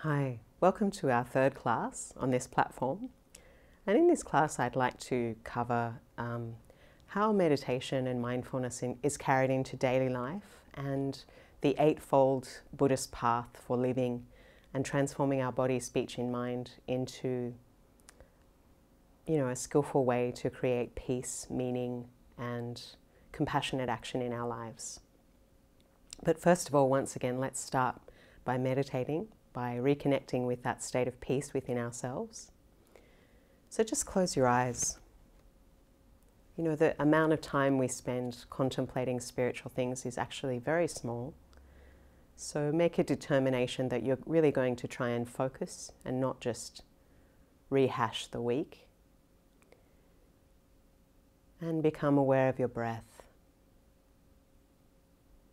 Hi, welcome to our third class on this platform. And in this class I'd like to cover how meditation and mindfulness is carried into daily life and the eightfold Buddhist path for living and transforming our body, speech and mind into a skillful way to create peace, meaning and compassionate action in our lives. But first of all, once again, let's start by meditating, by reconnecting with that state of peace within ourselves. So just close your eyes. The amount of time we spend contemplating spiritual things is actually very small. So make a determination that you're really going to try and focus and not just rehash the week. And become aware of your breath.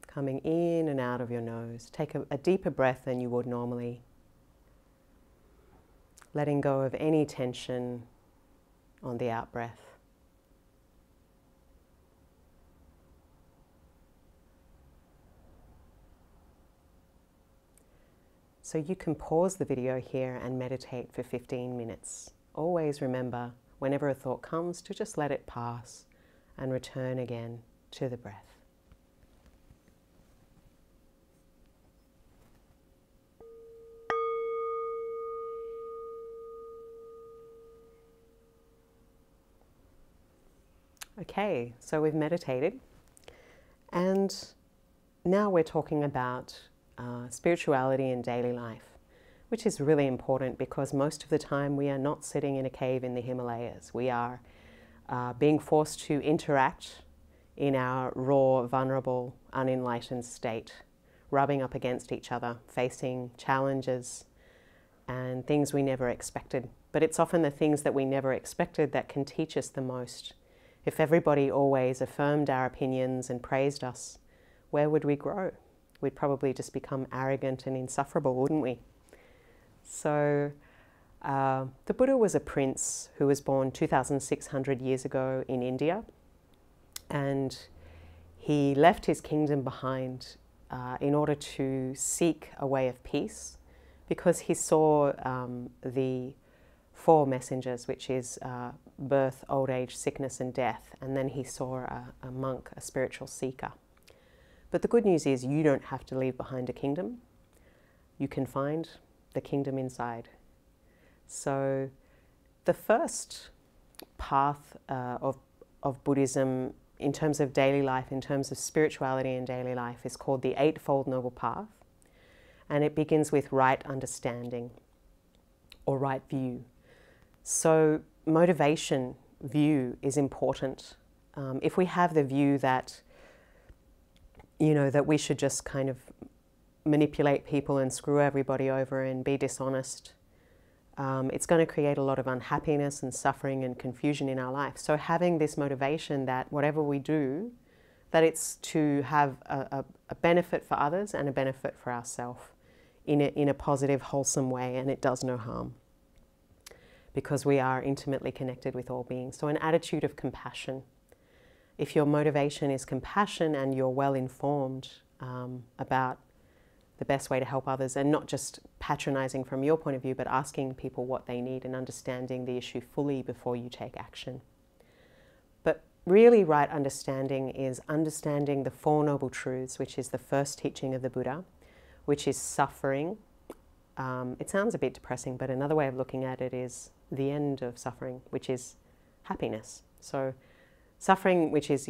Coming in and out of your nose. Take a deeper breath than you would normally. Letting go of any tension on the out breath. So you can pause the video here and meditate for 15 minutes. Always remember, whenever a thought comes, to just let it pass and return again to the breath. Okay, so we've meditated, and now we're talking about spirituality in daily life, which is really important because most of the time we are not sitting in a cave in the Himalayas. We are being forced to interact in our raw, vulnerable, unenlightened state, rubbing up against each other, facing challenges and things we never expected. But it's often the things that we never expected that can teach us the most. If everybody always affirmed our opinions and praised us, where would we grow? We'd probably just become arrogant and insufferable, wouldn't we? So the Buddha was a prince who was born 2,600 years ago in India, and he left his kingdom behind in order to seek a way of peace, because he saw the four messengers, which is birth, old age, sickness and death, and then he saw a monk, a spiritual seeker. But the good news is you don't have to leave behind a kingdom. You can find the kingdom inside. So the first path of Buddhism in terms of daily life, in terms of spirituality in daily life, is called the Eightfold Noble Path, and it begins with right understanding or right view. So motivation, view is important. If we have the view that, that we should just kind of manipulate people and screw everybody over and be dishonest, it's going to create a lot of unhappiness and suffering and confusion in our life. So having this motivation that whatever we do, that it's to have a benefit for others and a benefit for ourselves in a positive, wholesome way, and it does no harm, because we are intimately connected with all beings. So an attitude of compassion. If your motivation is compassion and you're well informed about the best way to help others, and not just patronizing from your point of view, but asking people what they need and understanding the issue fully before you take action. But really right understanding is understanding the Four Noble Truths, which is the first teaching of the Buddha, which is suffering. It sounds a bit depressing, but another way of looking at it is the end of suffering, which is happiness. So suffering, which is,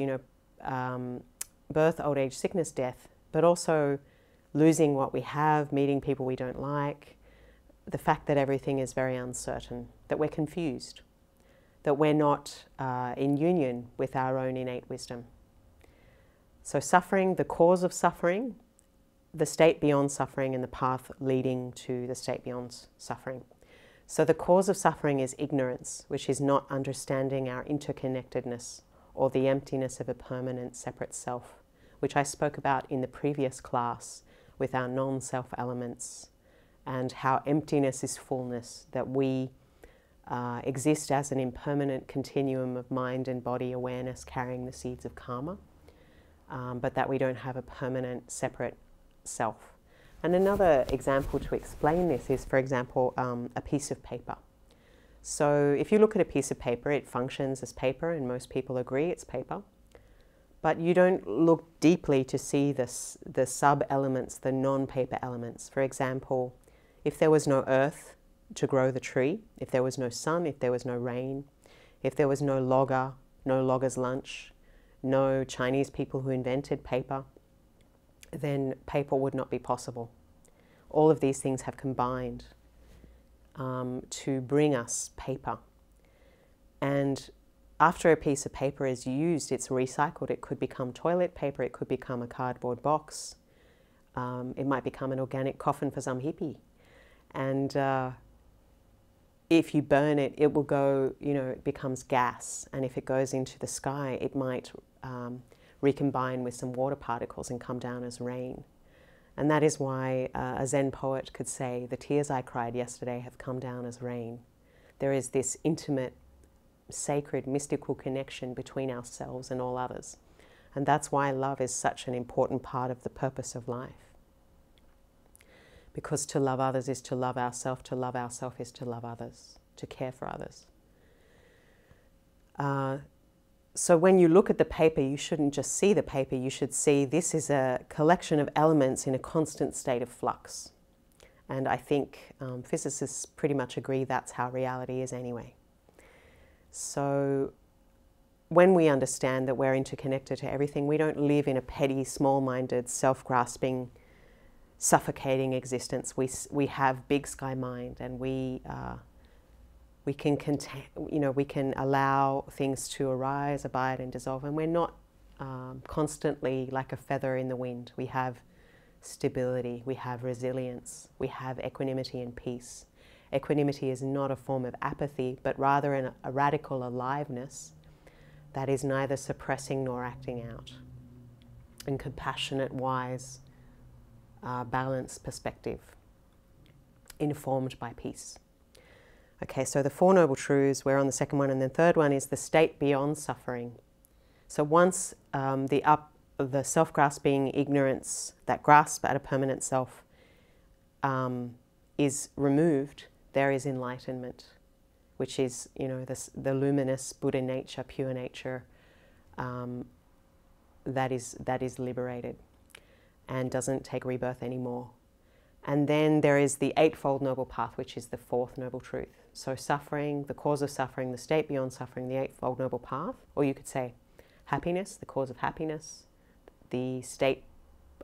birth, old age, sickness, death, but also losing what we have, meeting people we don't like, the fact that everything is very uncertain, that we're confused, that we're not in union with our own innate wisdom. So suffering, the cause of suffering, the state beyond suffering, and the path leading to the state beyond suffering. So the cause of suffering is ignorance, which is not understanding our interconnectedness or the emptiness of a permanent separate self, which I spoke about in the previous class with our non-self elements, and how emptiness is fullness, that we exist as an impermanent continuum of mind and body awareness carrying the seeds of karma, but that we don't have a permanent separate self. And another example to explain this is, for example, a piece of paper. So if you look at a piece of paper, it functions as paper, and most people agree it's paper. But you don't look deeply to see the sub-elements, the non-paper elements. For example, if there was no earth to grow the tree, if there was no sun, if there was no rain, if there was no logger, no logger's lunch, no Chinese people who invented paper, then paper would not be possible. All of these things have combined to bring us paper. And after a piece of paper is used, it's recycled. It could become toilet paper, it could become a cardboard box, it might become an organic coffin for some hippie. And if you burn it, it will go, it becomes gas. And if it goes into the sky, it might recombine with some water particles and come down as rain. And that is why a Zen poet could say, "The tears I cried yesterday have come down as rain." There is this intimate, sacred, mystical connection between ourselves and all others. And that's why love is such an important part of the purpose of life. Because to love others is to love ourselves is to love others, to care for others. So when you look at the paper, you shouldn't just see the paper, you should see this is a collection of elements in a constant state of flux. And I think physicists pretty much agree that's how reality is anyway. So when we understand that we're interconnected to everything, we don't live in a petty, small-minded, self-grasping, suffocating existence. We have big sky mind, and we can allow things to arise, abide, and dissolve, and we're not constantly like a feather in the wind. We have stability, we have resilience, we have equanimity and peace. Equanimity is not a form of apathy, but rather a radical aliveness that is neither suppressing nor acting out. And compassionate, wise, balanced perspective, informed by peace. Okay, so the Four Noble Truths, we're on the second one, and the third one is the state beyond suffering. So once the self-grasping ignorance, that grasp at a permanent self, is removed, there is enlightenment, which is, the luminous Buddha nature, pure nature, that is liberated and doesn't take rebirth anymore. And then there is the Eightfold Noble Path, which is the fourth Noble Truth. So suffering, the cause of suffering, the state beyond suffering, the Eightfold Noble Path, or you could say happiness, the cause of happiness, the state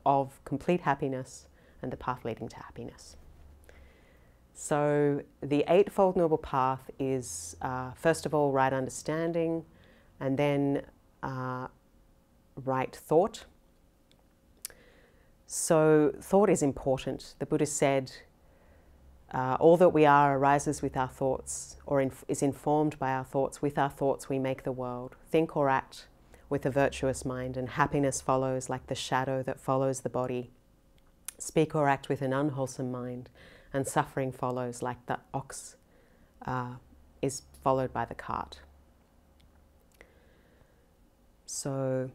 of complete happiness, and the path leading to happiness. So the Eightfold Noble Path is, first of all, right understanding, and then right thought. So thought is important. The Buddha said, all that we are arises with our thoughts, or is informed by our thoughts. With our thoughts we make the world. Think or act with a virtuous mind, and happiness follows like the shadow that follows the body. Speak or act with an unwholesome mind, and suffering follows like the ox is followed by the cart. So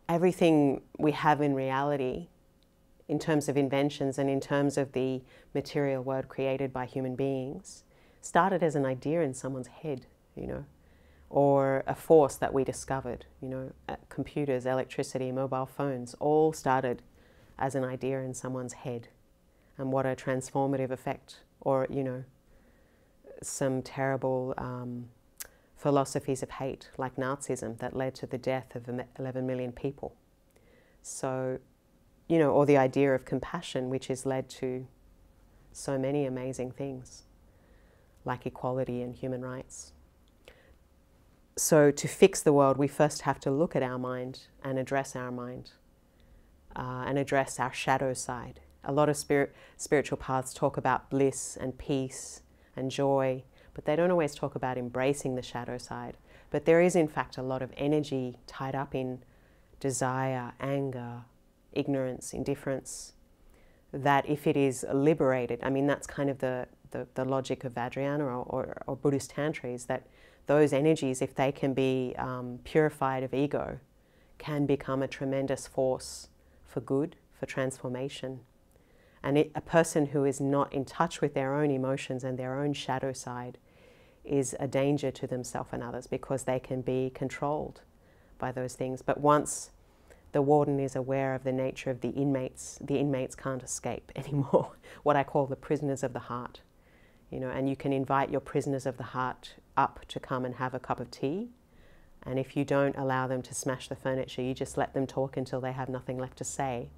everything we have in reality, in terms of inventions and in terms of the material world created by human beings, started as an idea in someone's head, or a force that we discovered. Computers, electricity, mobile phones, all started as an idea in someone's head. And what a transformative effect, or, some terrible philosophies of hate, like Nazism, that led to the death of 11 million people. So, or the idea of compassion, which has led to so many amazing things, like equality and human rights. So to fix the world, we first have to look at our mind and address our mind, and address our shadow side. A lot of spiritual paths talk about bliss and peace and joy, but they don't always talk about embracing the shadow side. But there is, in fact, a lot of energy tied up in desire, anger, ignorance, indifference, that if it is liberated, that's kind of the logic of Vajrayana or Buddhist Tantra, is that those energies, if they can be purified of ego, can become a tremendous force for good, for transformation. And a person who is not in touch with their own emotions and their own shadow side is a danger to themselves and others, because they can be controlled by those things. But once the warden is aware of the nature of the inmates can't escape anymore. What I call the prisoners of the heart. And you can invite your prisoners of the heart up to come and have a cup of tea. And if you don't allow them to smash the furniture, you just let them talk until they have nothing left to say.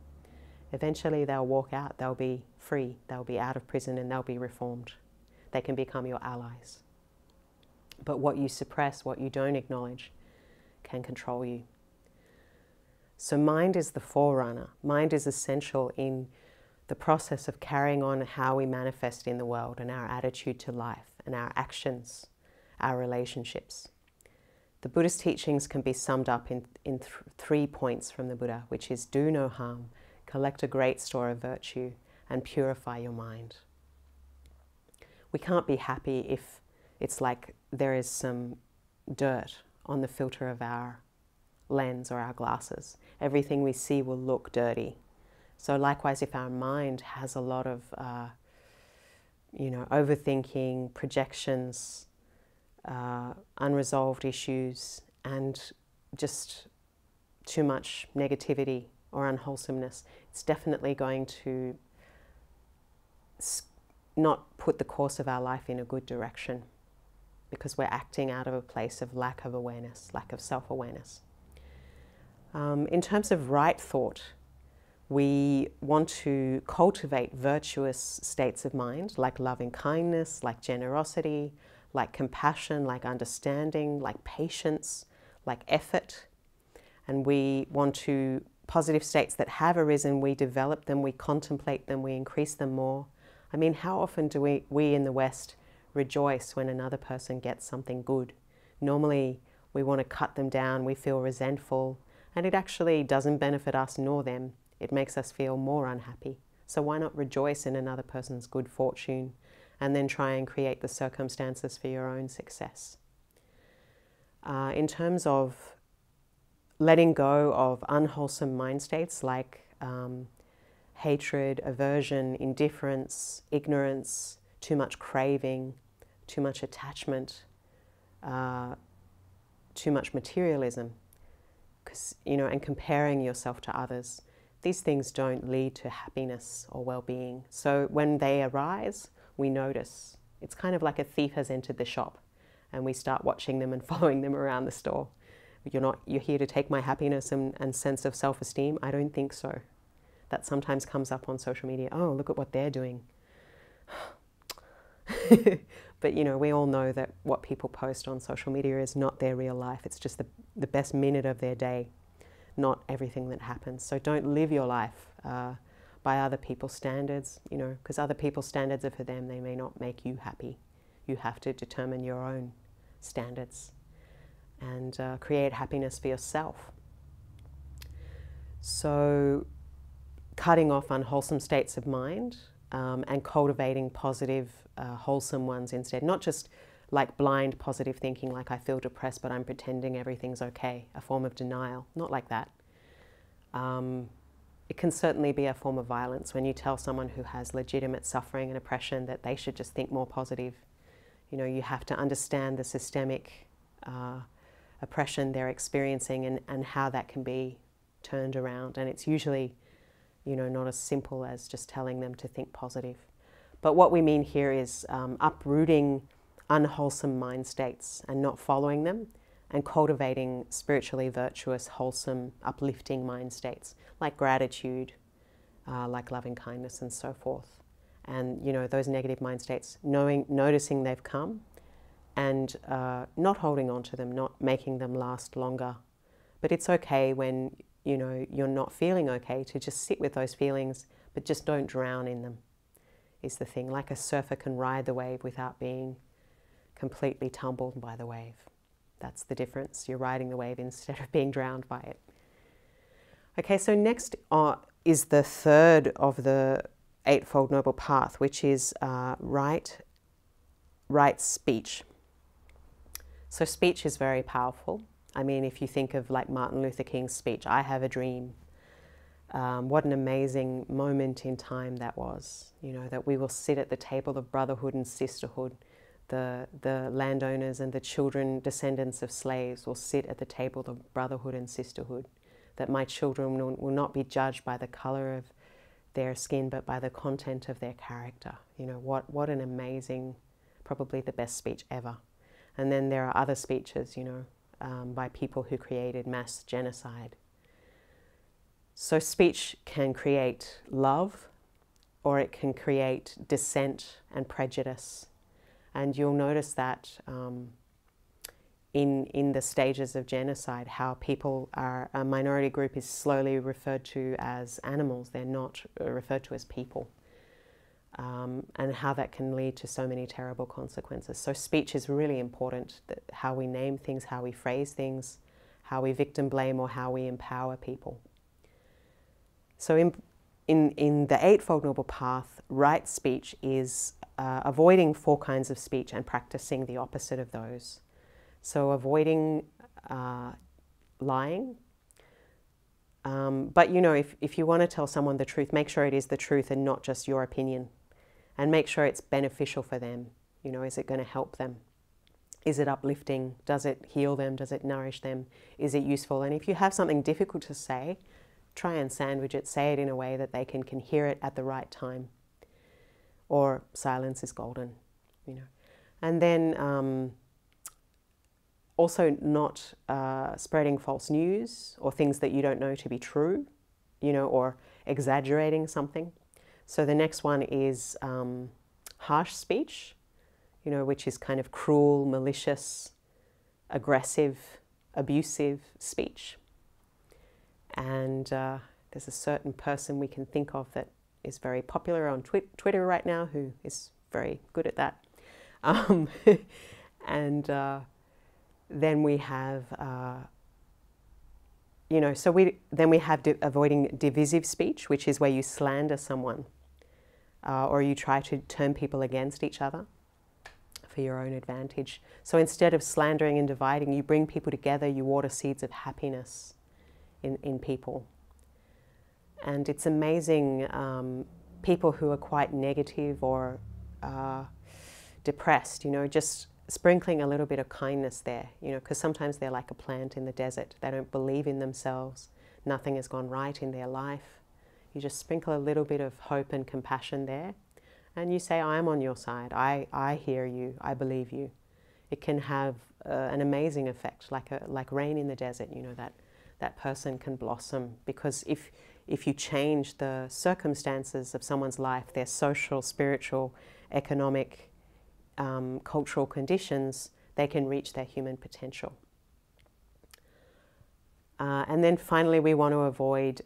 Eventually they'll walk out, they'll be free, they'll be out of prison, and they'll be reformed. They can become your allies. But what you suppress, what you don't acknowledge, can control you. So mind is the forerunner. Mind is essential in the process of carrying on how we manifest in the world, and our attitude to life, and our actions, our relationships. The Buddhist teachings can be summed up in 3 points from the Buddha, which is do no harm, collect a great store of virtue, and purify your mind. We can't be happy if it's like there is some dirt on the filter of our lens or our glasses. Everything we see will look dirty. So likewise, if our mind has a lot of overthinking, projections, unresolved issues, and just too much negativity or unwholesomeness, it's definitely going to not put the course of our life in a good direction, because we're acting out of a place of lack of awareness, lack of self-awareness. In terms of right thought, we want to cultivate virtuous states of mind, like loving kindness, like generosity, like compassion, like understanding, like patience, like effort. And we want to, positive states that have arisen, we develop them, we contemplate them, we increase them more. I mean, how often do we in the West rejoice when another person gets something good? Normally, we want to cut them down, we feel resentful, and it actually doesn't benefit us nor them. It makes us feel more unhappy. So why not rejoice in another person's good fortune and then try and create the circumstances for your own success? In terms of letting go of unwholesome mind states like hatred, aversion, indifference, ignorance, too much craving, too much attachment, too much materialism, and comparing yourself to others. These things don't lead to happiness or well-being. So when they arise, we notice. It's kind of like a thief has entered the shop and we start watching them and following them around the store. You're here to take my happiness and sense of self-esteem? I don't think so. That sometimes comes up on social media. Oh, look at what they're doing. But we all know that what people post on social media is not their real life. It's just the best minute of their day, not everything that happens. So don't live your life by other people's standards, because other people's standards are for them. They may not make you happy. You have to determine your own standards and create happiness for yourself. So cutting off unwholesome states of mind and cultivating positive, wholesome ones instead. Not just like blind positive thinking, like I feel depressed but I'm pretending everything's okay, a form of denial. Not like that. It can certainly be a form of violence when you tell someone who has legitimate suffering and oppression that they should just think more positive. You have to understand the systemic oppression they're experiencing and how that can be turned around. And it's usually, not as simple as just telling them to think positive. But what we mean here is uprooting unwholesome mind states and not following them, and cultivating spiritually virtuous, wholesome, uplifting mind states like gratitude, like loving kindness and so forth. And those negative mind states, noticing they've come and not holding on to them, not making them last longer. But it's okay when you're not feeling okay to just sit with those feelings, but just don't drown in them, is the thing. Like a surfer can ride the wave without being completely tumbled by the wave. That's the difference. You're riding the wave instead of being drowned by it. Okay, so next is the third of the Eightfold Noble Path, which is right speech. So speech is very powerful. I mean, if you think of like Martin Luther King's speech, "I have a dream," what an amazing moment in time that was, you know, that we will sit at the table of brotherhood and sisterhood. The landowners and the children, descendants of slaves, will sit at the table of brotherhood and sisterhood. That my children will not be judged by the color of their skin, but by the content of their character. You know, what an amazing, probably the best speech ever. And then there are other speeches, you know, by people who created mass genocide. So speech can create love, or it can create dissent and prejudice. And you'll notice that in the stages of genocide, how people are, a minority group is slowly referred to as animals. They're not referred to as people. And how that can lead to so many terrible consequences. So speech is really important, that how we name things, how we phrase things, how we victim blame, or how we empower people. So in the Eightfold Noble Path, right speech is avoiding 4 kinds of speech and practicing the opposite of those. So avoiding lying. But you know, if you want to tell someone the truth, make sure it is the truth and not just your opinion. And make sure it's beneficial for them. You know, is it going to help them? Is it uplifting? Does it heal them? Does it nourish them? Is it useful? And if you have something difficult to say, try and sandwich it. Say it in a way that they can hear it at the right time. Or silence is golden, you know. And then also not spreading false news or things that you don't know to be true, you know, or exaggerating something. So the next one is harsh speech, you know, which is kind of cruel, malicious, aggressive, abusive speech. And there's a certain person we can think of that is very popular on Twitter right now, who is very good at that. And then we have, you know, so then we have avoiding divisive speech, which is where you slander someone or you try to turn people against each other for your own advantage. So instead of slandering and dividing, you bring people together, you water seeds of happiness in people. And it's amazing, people who are quite negative or depressed, you know, just sprinkling a little bit of kindness there, you know, because sometimes they're like a plant in the desert. They don't believe in themselves. Nothing has gone right in their life. You just sprinkle a little bit of hope and compassion there. And you say, I'm on your side. I hear you. I believe you. It can have an amazing effect, like rain in the desert, you know, that person can blossom. Because if you change the circumstances of someone's life, their social, spiritual, economic, cultural conditions, they can reach their human potential. And then finally, we want to avoid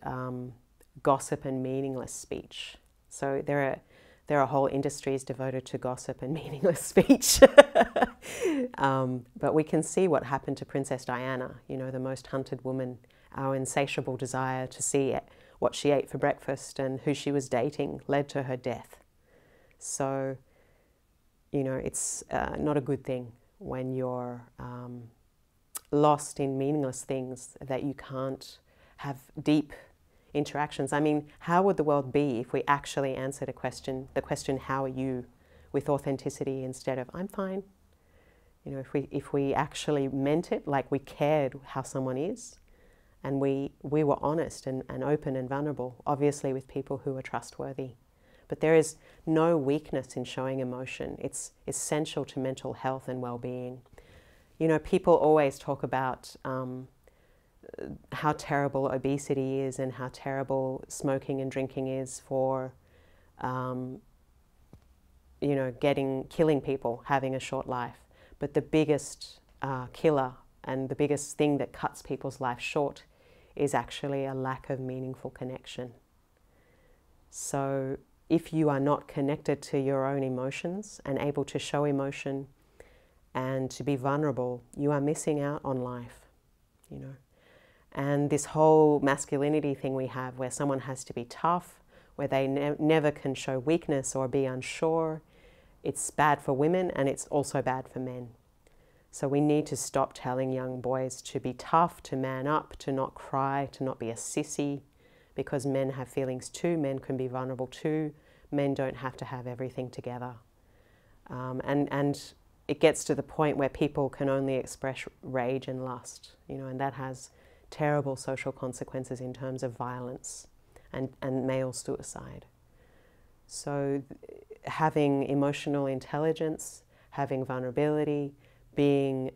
gossip and meaningless speech. So there are whole industries devoted to gossip and meaningless speech. But we can see what happened to Princess Diana, you know, the most hunted woman, our insatiable desire to see what she ate for breakfast and who she was dating led to her death. So, you know, it's not a good thing when you're lost in meaningless things, that you can't have deep interactions. I mean, how would the world be if we actually answered the question, how are you, with authenticity instead of, I'm fine? You know, if we actually meant it, like we cared how someone is, and we were honest and open and vulnerable, obviously with people who are trustworthy. But there is no weakness in showing emotion. It's essential to mental health and well-being. You know, people always talk about how terrible obesity is and how terrible smoking and drinking is for, you know, killing people, having a short life. But the biggest killer and the biggest thing that cuts people's life short is actually a lack of meaningful connection. So if you are not connected to your own emotions and able to show emotion and to be vulnerable, you are missing out on life, you know. And this whole masculinity thing we have, where someone has to be tough, where they never can show weakness or be unsure, it's bad for women and it's also bad for men. So we need to stop telling young boys to be tough, to man up, to not cry, to not be a sissy, because men have feelings too, men can be vulnerable too, men don't have to have everything together. And it gets to the point where people can only express rage and lust, and that has terrible social consequences in terms of violence and male suicide. So having emotional intelligence, having vulnerability, being,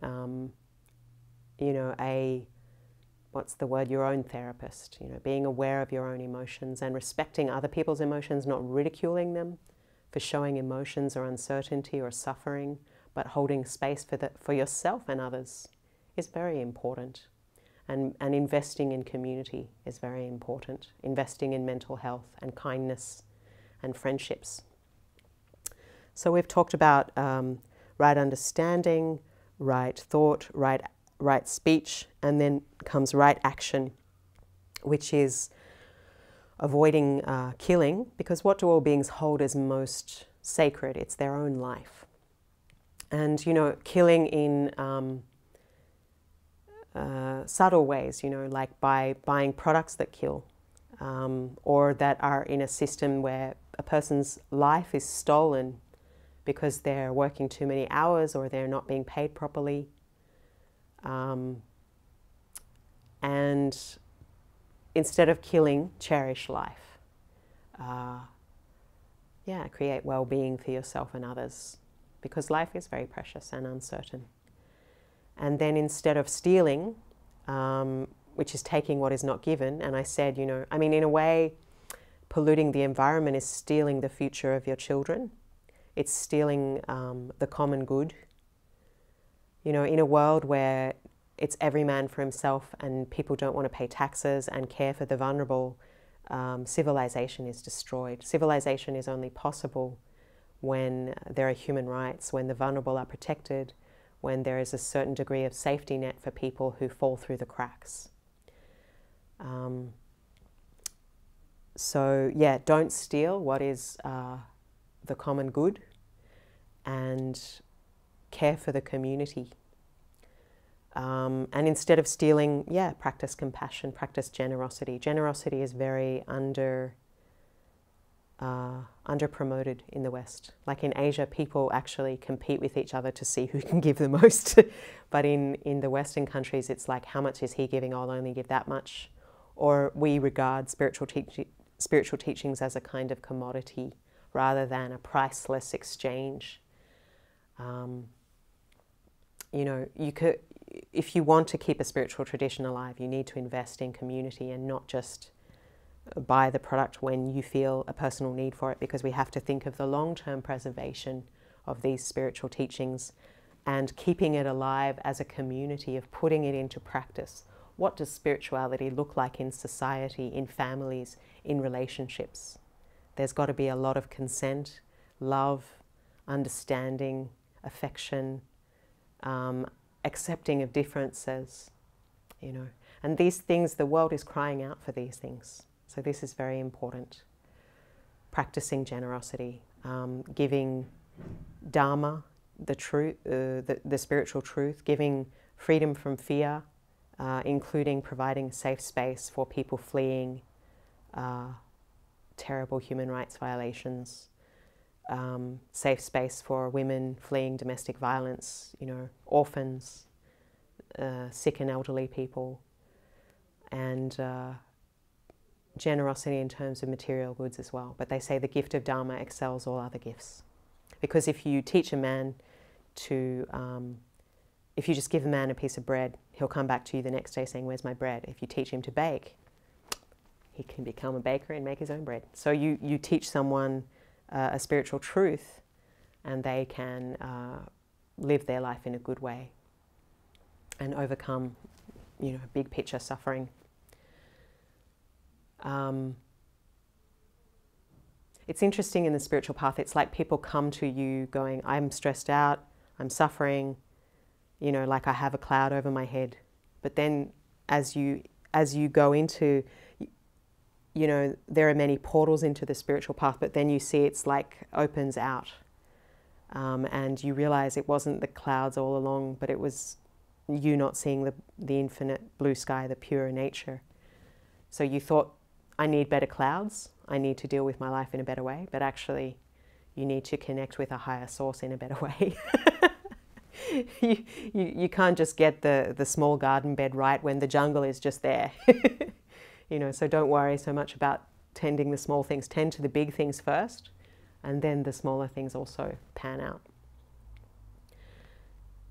your own therapist, being aware of your own emotions and respecting other people's emotions, not ridiculing them for showing emotions or uncertainty or suffering, but holding space for yourself and others is very important. And investing in community is very important. Investing in mental health and kindness and friendships. So we've talked about right understanding, right thought, right speech, and then comes right action, which is avoiding killing, because what do all beings hold as most sacred? It's their own life. And, killing in subtle ways, like by buying products that kill, or that are in a system where a person's life is stolen because they're working too many hours or they're not being paid properly. And instead of killing, cherish life. Create well-being for yourself and others, because life is very precious and uncertain. And then instead of stealing, which is taking what is not given, and I said, in a way, polluting the environment is stealing the future of your children. It's stealing the common good. In a world where it's every man for himself and people don't want to pay taxes and care for the vulnerable, civilization is destroyed. Civilization is only possible when there are human rights, when the vulnerable are protected, when there is a certain degree of safety net for people who fall through the cracks. Don't steal what is the common good, and care for the community. And instead of stealing, practice compassion, practice generosity. Generosity is very under-promoted in the West. Like in Asia, people actually compete with each other to see who can give the most. But in the Western countries, it's like, how much is he giving? I'll only give that much. Or we regard spiritual teachings as a kind of commodity rather than a priceless exchange. If you want to keep a spiritual tradition alive, you need to invest in community and not just buy the product when you feel a personal need for it, because we have to think of the long-term preservation of these spiritual teachings and keeping it alive as a community, of putting it into practice. What does spirituality look like in society, in families, in relationships? There's got to be a lot of consent, love, understanding, affection, accepting of differences, And these things, the world is crying out for these things. So this is very important. Practicing generosity, giving Dharma, the truth, the spiritual truth, giving freedom from fear, including providing a safe space for people fleeing terrible human rights violations, safe space for women fleeing domestic violence, orphans, sick and elderly people, and generosity in terms of material goods as well. But they say the gift of Dharma excels all other gifts. Because if you teach a man to, if you just give a man a piece of bread, he'll come back to you the next day saying, "Where's my bread?" If you teach him to bake, he can become a baker and make his own bread. So you teach someone a spiritual truth, and they can live their life in a good way and overcome, big picture suffering. It's interesting in the spiritual path, it's like people come to you going, "I'm stressed out, I'm suffering, like I have a cloud over my head." But then as you go into, there are many portals into the spiritual path, but then you see it's like opens out. and you realize it wasn't the clouds all along, but it was you not seeing the infinite blue sky, the pure nature. So you thought, I need better clouds, I need to deal with my life in a better way, but actually you need to connect with a higher source in a better way. You can't just get the small garden bed right when the jungle is just there. You know, so don't worry so much about tending the small things. Tend to the big things first, and then the smaller things also pan out.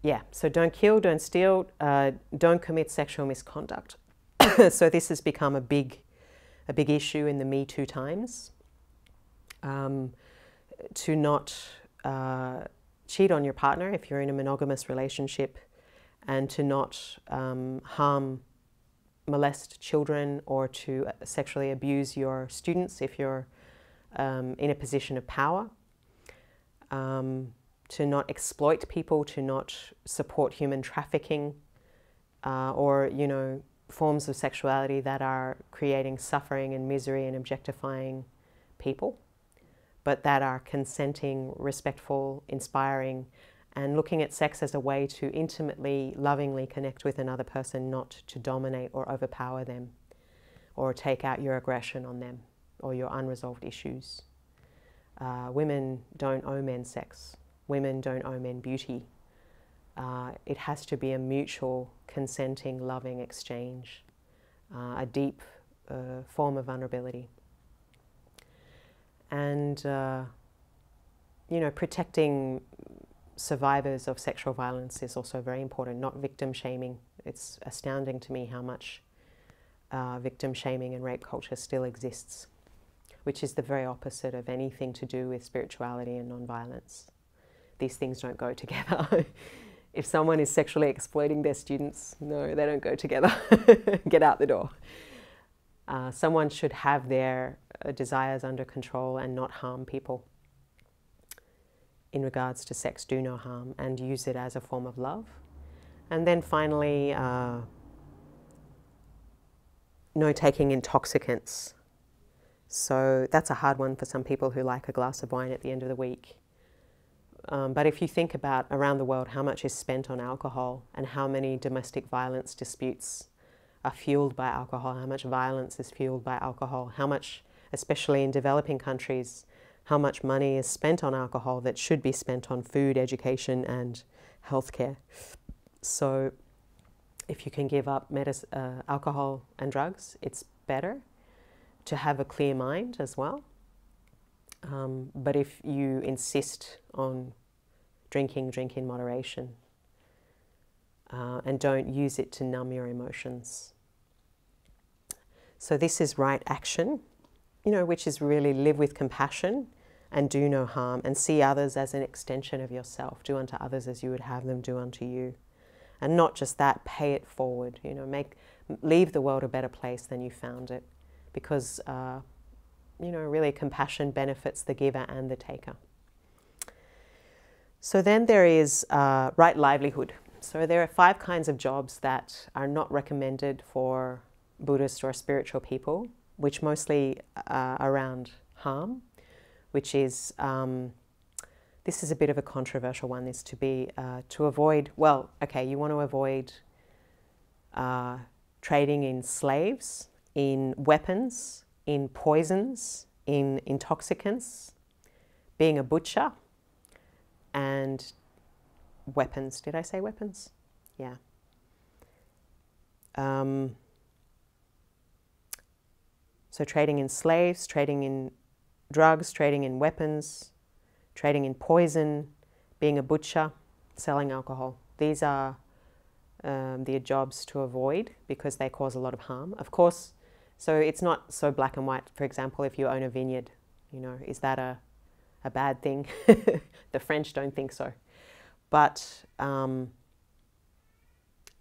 Yeah, so don't kill, don't steal, don't commit sexual misconduct. So this has become a big issue in the Me Too times. To not cheat on your partner if you're in a monogamous relationship, and to not molest children, or to sexually abuse your students if you're in a position of power. To not exploit people, to not support human trafficking, or, you know, forms of sexuality that are creating suffering and misery and objectifying people, but that are consenting, respectful, inspiring, and looking at sex as a way to intimately, lovingly connect with another person, not to dominate or overpower them, or take out your aggression on them, or your unresolved issues. Women don't owe men sex. Women don't owe men beauty. It has to be a mutual, consenting, loving exchange, a deep form of vulnerability. And, you know, protecting survivors of sexual violence is also very important, not victim shaming. It's astounding to me how much victim shaming and rape culture still exists, which is the very opposite of anything to do with spirituality and non-violence. These things don't go together. If someone is sexually exploiting their students, no, they don't go together. Get out the door. Someone should have their desires under control and not harm people. In regards to sex, do no harm, and use it as a form of love. And then finally, no taking intoxicants. So that's a hard one for some people who like a glass of wine at the end of the week. But if you think about around the world how much is spent on alcohol, and how many domestic violence disputes are fueled by alcohol, how much violence is fueled by alcohol, how much, especially in developing countries, how much money is spent on alcohol that should be spent on food, education, and healthcare. So if you can give up alcohol and drugs, it's better to have a clear mind as well. But if you insist on drinking, drink in moderation, and don't use it to numb your emotions. So this is right action, you know, which is really live with compassion and do no harm, and see others as an extension of yourself. Do unto others as you would have them do unto you. And not just that, pay it forward, you know, leave the world a better place than you found it, because you know, really compassion benefits the giver and the taker. So then there is right livelihood. So there are 5 kinds of jobs that are not recommended for Buddhist or spiritual people, which mostly around harm, which is, this is a bit of a controversial one, is to avoid, well, okay, you want to avoid trading in slaves, in weapons, in poisons, in intoxicants, being a butcher, and weapons. Did I say weapons? Yeah. So trading in slaves, trading in drugs, trading in weapons, trading in poison, being a butcher, selling alcohol. These are the jobs to avoid because they cause a lot of harm. Of course, so it's not so black and white. For example, if you own a vineyard, you know, is that a bad thing? The French don't think so. But, you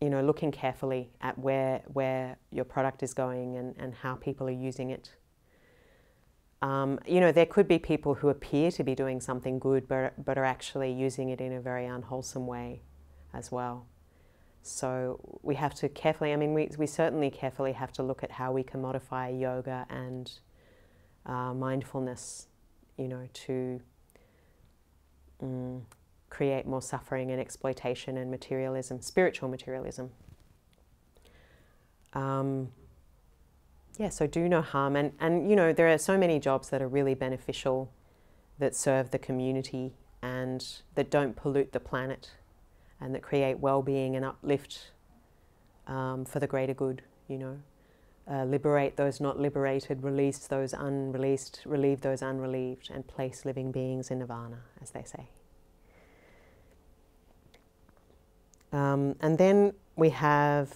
know, looking carefully at where your product is going and how people are using it. You know, there could be people who appear to be doing something good but are actually using it in a very unwholesome way as well. So we have to carefully, I mean, we certainly carefully have to look at how we can modify yoga and mindfulness, you know, to create more suffering and exploitation and materialism, spiritual materialism. Yeah, so do no harm. And you know, there are so many jobs that are really beneficial, that serve the community and that don't pollute the planet and that create well-being and uplift for the greater good, you know. Liberate those not liberated, release those unreleased, relieve those unrelieved, and place living beings in nirvana, as they say. And then we have,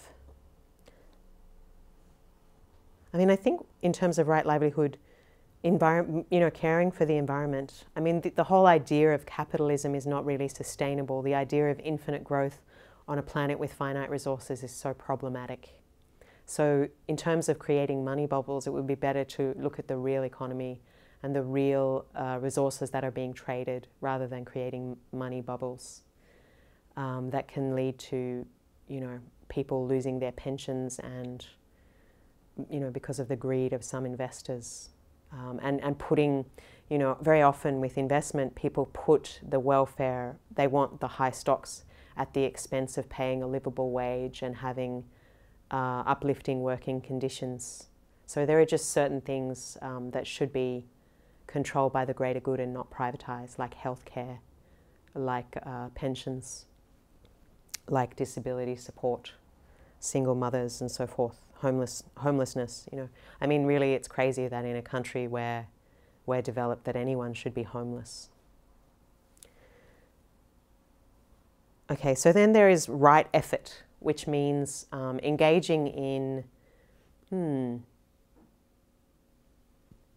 I mean, I think in terms of right livelihood, caring for the environment. I mean, the whole idea of capitalism is not really sustainable. The idea of infinite growth on a planet with finite resources is so problematic. So in terms of creating money bubbles, it would be better to look at the real economy and the real resources that are being traded rather than creating money bubbles that can lead to, you know, people losing their pensions and, you know, because of the greed of some investors. And putting, you know, very often with investment, people put the welfare, they want the high stocks at the expense of paying a livable wage and having uplifting working conditions. So there are just certain things that should be controlled by the greater good and not privatized, like healthcare, like pensions, like disability support, single mothers and so forth, homelessness, you know. I mean, really, it's crazy that in a country where we're developed that anyone should be homeless. Okay, so then there is right effort, which means engaging in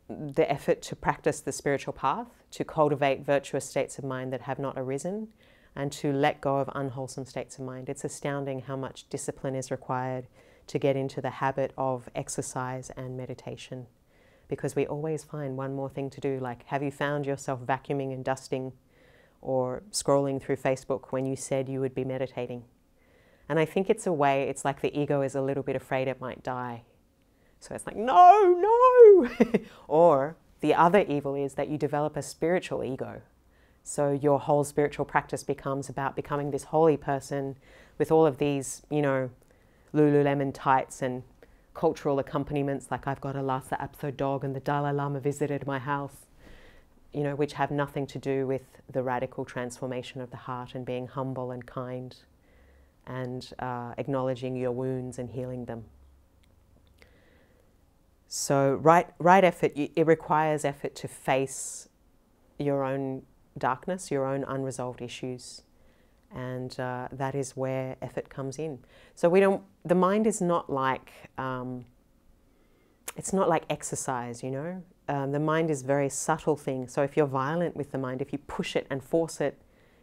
the effort to practice the spiritual path, to cultivate virtuous states of mind that have not arisen, and to let go of unwholesome states of mind. It's astounding how much discipline is required to get into the habit of exercise and meditation, because we always find one more thing to do. Like, have you found yourself vacuuming and dusting or scrolling through Facebook when you said you would be meditating? And I think it's a way, it's like the ego is a little bit afraid it might die. So it's like, no, no. Or the other evil is that you develop a spiritual ego. So your whole spiritual practice becomes about becoming this holy person with all of these, you know, Lululemon tights and cultural accompaniments, like I've got a Lhasa Apso dog and the Dalai Lama visited my house, you know, which have nothing to do with the radical transformation of the heart and being humble and kind and acknowledging your wounds and healing them. So right effort, it requires effort to face your own darkness, your own unresolved issues. And that is where effort comes in. So the mind is not like, it's not like exercise, you know. The mind is a very subtle thing. So if you're violent with the mind, if you push it and force it,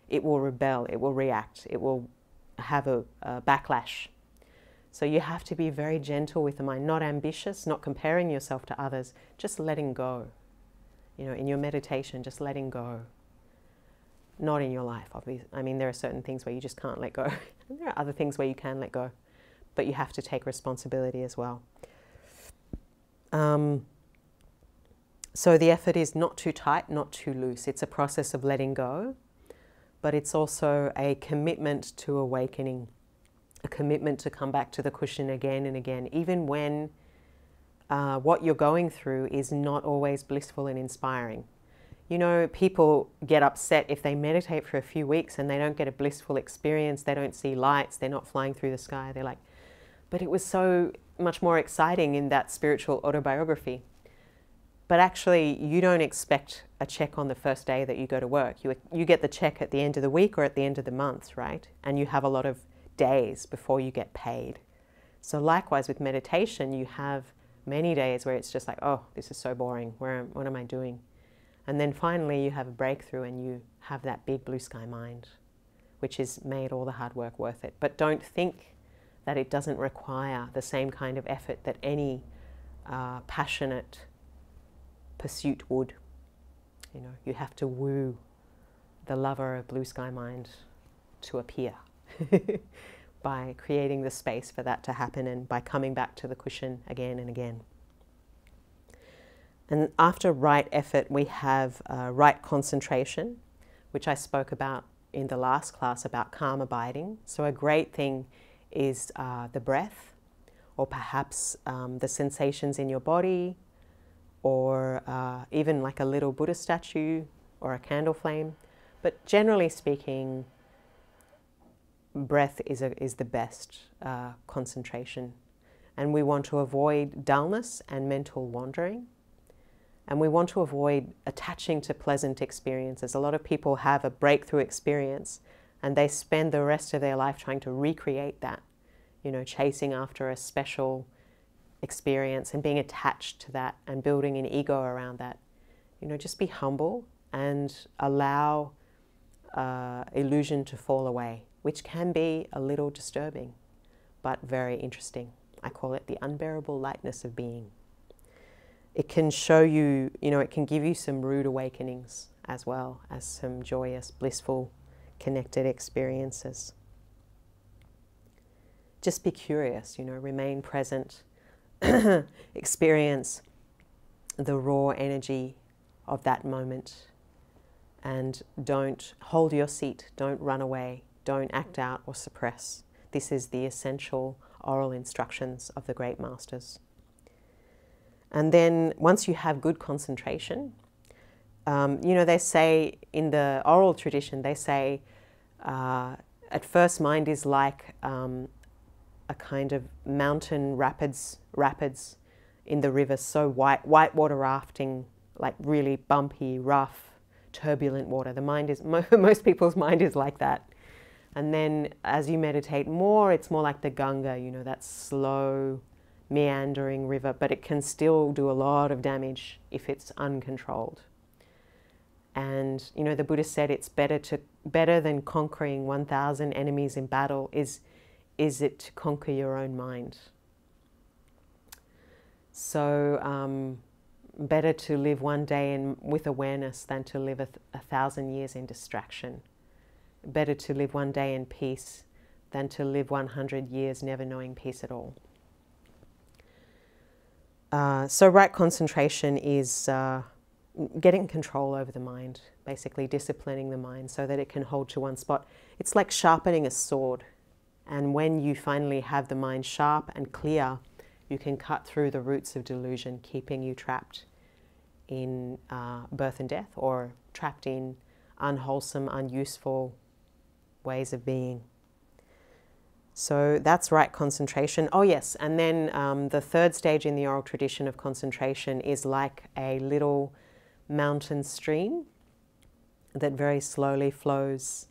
it will rebel, it will react, it will have a backlash. So you have to be very gentle with the mind, not ambitious, not comparing yourself to others, just letting go. You know, in your meditation, just letting go. Not in your life, obviously. I mean, there are certain things where you just can't let go. And there are other things where you can let go. But you have to take responsibility as well. So the effort is not too tight, not too loose. It's a process of letting go, but it's also a commitment to awakening, a commitment to come back to the cushion again and again, even when what you're going through is not always blissful and inspiring. You know, people get upset if they meditate for a few weeks and they don't get a blissful experience, they don't see lights, they're not flying through the sky. They're like, but it was so much more exciting in that spiritual autobiography. But actually, you don't expect a check on the first day that you go to work. You get the check at the end of the week or at the end of the month, right? And you have a lot of days before you get paid. So likewise with meditation, you have many days where it's just like, oh, this is so boring. What am I doing? And then finally you have a breakthrough and you have that big blue sky mind, which has made all the hard work worth it. But don't think that it doesn't require the same kind of effort that any passionate pursuit would. You know, you have to woo the lover of blue sky mind to appear by creating the space for that to happen and by coming back to the cushion again and again. And after right effort, we have right concentration, which I spoke about in the last class about calm abiding. So a great thing is the breath, or perhaps the sensations in your body, or even like a little Buddha statue or a candle flame. But generally speaking, breath is the best concentration. And we want to avoid dullness and mental wandering. And we want to avoid attaching to pleasant experiences. A lot of people have a breakthrough experience and they spend the rest of their life trying to recreate that, you know, chasing after a special experience and being attached to that and building an ego around that. You know, just be humble and allow illusion to fall away, which can be a little disturbing, but very interesting. I call it the unbearable lightness of being. It can show you, you know, it can give you some rude awakenings as well as some joyous, blissful, connected experiences. Just be curious, you know, remain present, experience the raw energy of that moment, and don't hold your seat, don't run away, don't act out or suppress. This is the essential oral instructions of the great masters. And then once you have good concentration, you know, they say in the oral tradition, they say at first mind is like a kind of mountain rapids in the river, so whitewater rafting, like really bumpy, rough, turbulent water. The mind is, most people's mind is like that. And then as you meditate more, it's more like the Ganga, you know, that slow, meandering river, but it can still do a lot of damage if it's uncontrolled. And, you know, the Buddha said it's better than conquering 1,000 enemies in battle is it to conquer your own mind. So better to live one day with awareness than to live 1,000 years in distraction. Better to live one day in peace than to live 100 years never knowing peace at all. So right concentration is getting control over the mind, basically disciplining the mind so that it can hold to one spot. It's like sharpening a sword. And when you finally have the mind sharp and clear, you can cut through the roots of delusion, keeping you trapped in birth and death, or trapped in unwholesome, unuseful ways of being. So that's right concentration. Oh yes, and then the third stage in the oral tradition of concentration is like a little mountain stream that very slowly flows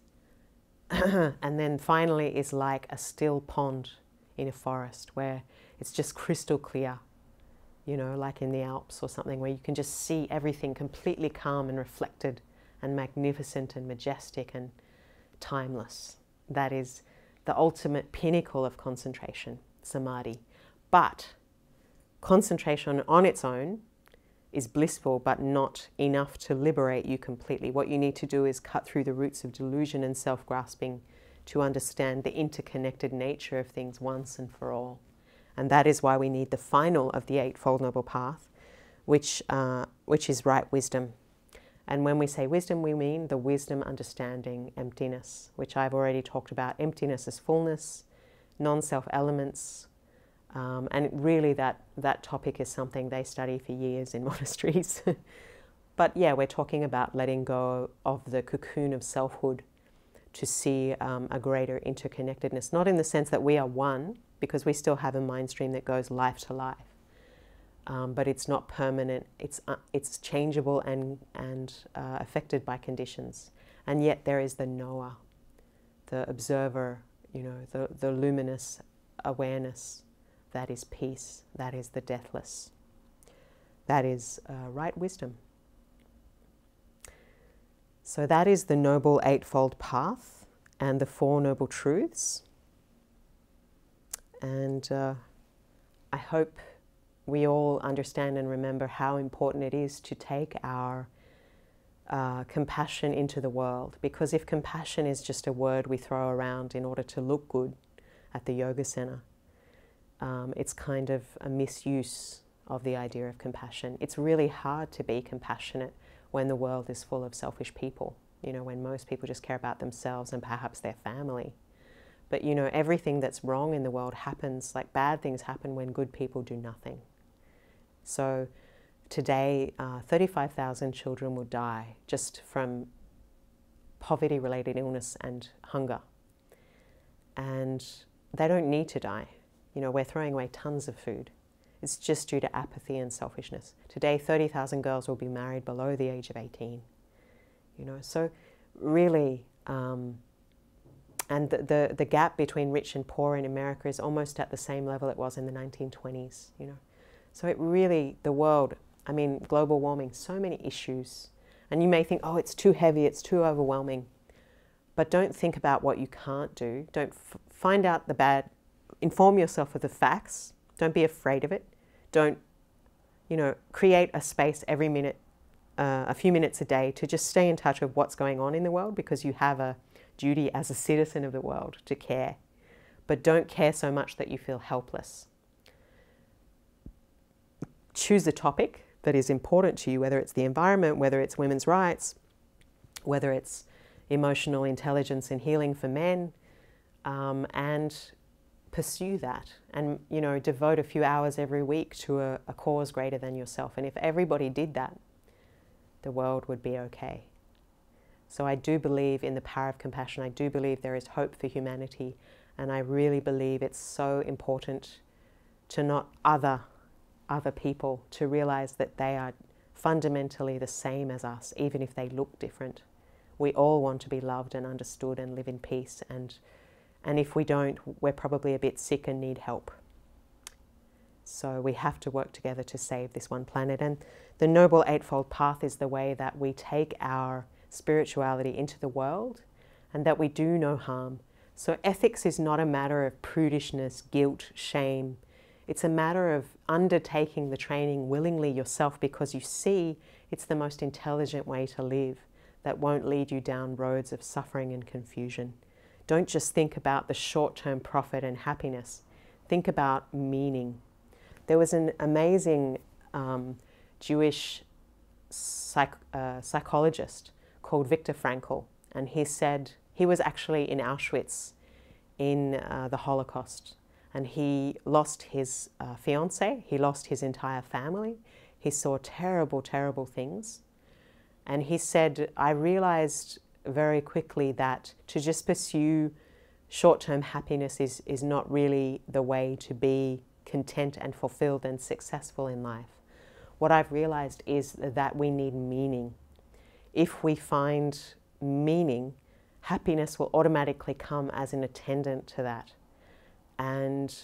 and then finally is like a still pond in a forest where it's just crystal clear, you know, like in the Alps or something, where you can just see everything completely calm and reflected and magnificent and majestic and timeless. That is the ultimate pinnacle of concentration, samadhi. But concentration on its own is blissful, but not enough to liberate you completely. What you need to do is cut through the roots of delusion and self-grasping to understand the interconnected nature of things once and for all. And that is why we need the final of the Eightfold Noble Path, which is right wisdom. And when we say wisdom, we mean the wisdom understanding emptiness, which I've already talked about. Emptiness is fullness, non-self elements, and really that topic is something they study for years in monasteries. But yeah, we're talking about letting go of the cocoon of selfhood to see a greater interconnectedness, not in the sense that we are one, because we still have a mind stream that goes life to life. But it's not permanent, it's changeable and affected by conditions. And yet there is the knower, the observer, you know, the luminous awareness. That is peace, that is the deathless. That is right wisdom. So that is the Noble Eightfold Path and the Four Noble Truths. And I hope we all understand and remember how important it is to take our compassion into the world. Because if compassion is just a word we throw around in order to look good at the yoga center, it's kind of a misuse of the idea of compassion. It's really hard to be compassionate when the world is full of selfish people. you know, when most people just care about themselves and perhaps their family. But, you know, everything that's wrong in the world happens, like bad things happen when good people do nothing. So today, 35,000 children will die just from poverty-related illness and hunger. And they don't need to die. You know, we're throwing away tons of food. It's just due to apathy and selfishness. Today, 30,000 girls will be married below the age of 18. You know, so really, and the gap between rich and poor in America is almost at the same level it was in the 1920s, you know. So it really, the world, I mean, global warming, so many issues. And you may think, oh, it's too heavy, it's too overwhelming. But don't think about what you can't do. Don't find out the bad, inform yourself of the facts. Don't be afraid of it. Don't, you know, create a space every minute, a few minutes a day to just stay in touch with what's going on in the world, because you have a duty as a citizen of the world to care. But don't care so much that you feel helpless. Choose a topic that is important to you, whether it's the environment, whether it's women's rights, whether it's emotional intelligence and healing for men, and pursue that. And, you know, devote a few hours every week to a cause greater than yourself. And if everybody did that, the world would be okay. So I do believe in the power of compassion. I do believe there is hope for humanity. And I really believe it's so important to not other people, to realize that they are fundamentally the same as us, even if they look different. We all want to be loved and understood and live in peace. And if we don't, we're probably a bit sick and need help. So we have to work together to save this one planet. And the Noble Eightfold Path is the way that we take our spirituality into the world and that we do no harm. So ethics is not a matter of prudishness, guilt, shame. It's a matter of undertaking the training willingly yourself, because you see it's the most intelligent way to live that won't lead you down roads of suffering and confusion. Don't just think about the short-term profit and happiness. Think about meaning. There was an amazing Jewish psychologist called Viktor Frankl, and he said he was actually in Auschwitz in the Holocaust, and he lost his fiancée, he lost his entire family, he saw terrible, terrible things. And he said, I realized very quickly that to just pursue short-term happiness is not really the way to be content and fulfilled and successful in life. What I've realized is that we need meaning. If we find meaning, happiness will automatically come as an attendant to that. And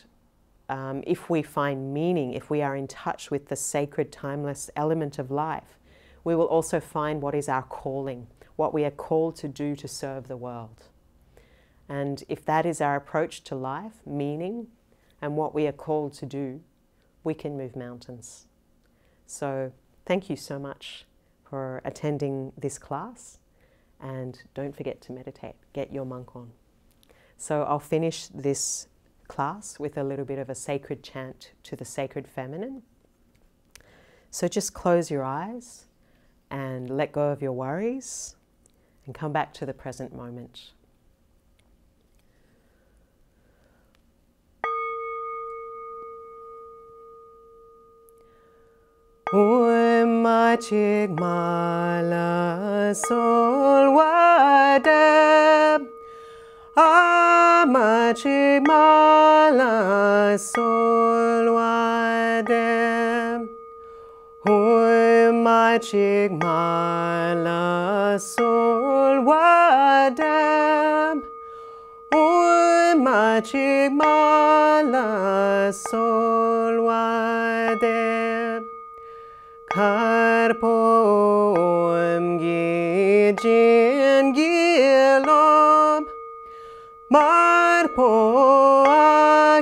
if we find meaning, if we are in touch with the sacred, timeless element of life, we will also find what is our calling, what we are called to do to serve the world. And if that is our approach to life, meaning, and what we are called to do, we can move mountains. So thank you so much for attending this class, and don't forget to meditate. Get your monk on. So I'll finish this class with a little bit of a sacred chant to the sacred feminine. So just close your eyes and let go of your worries and come back to the present moment. Machig mala sol wadeb, machig mala sol wadeb, machig mala sol wadeb, machig mala sol wadeb. Karpom gijin gilob, marpo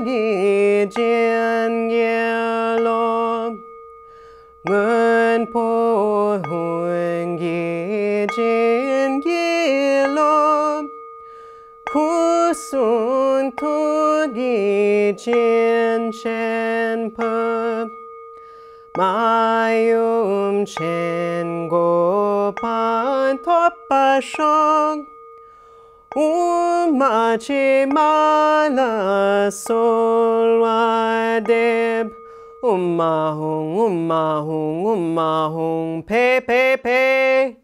gijin gilob, ngunpo hun gijin gilob, kusun tu gijin chen pub. Mayum chen go pa Shan Topa Shang Umachi Mala Solwadeb Ummahung Pe Pe Pe.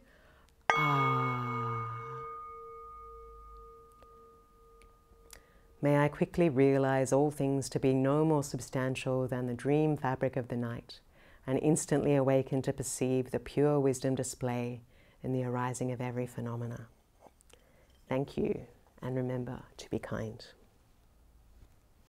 May I quickly realize all things to be no more substantial than the dream fabric of the night, and instantly awaken to perceive the pure wisdom display in the arising of every phenomena. Thank you, and remember to be kind.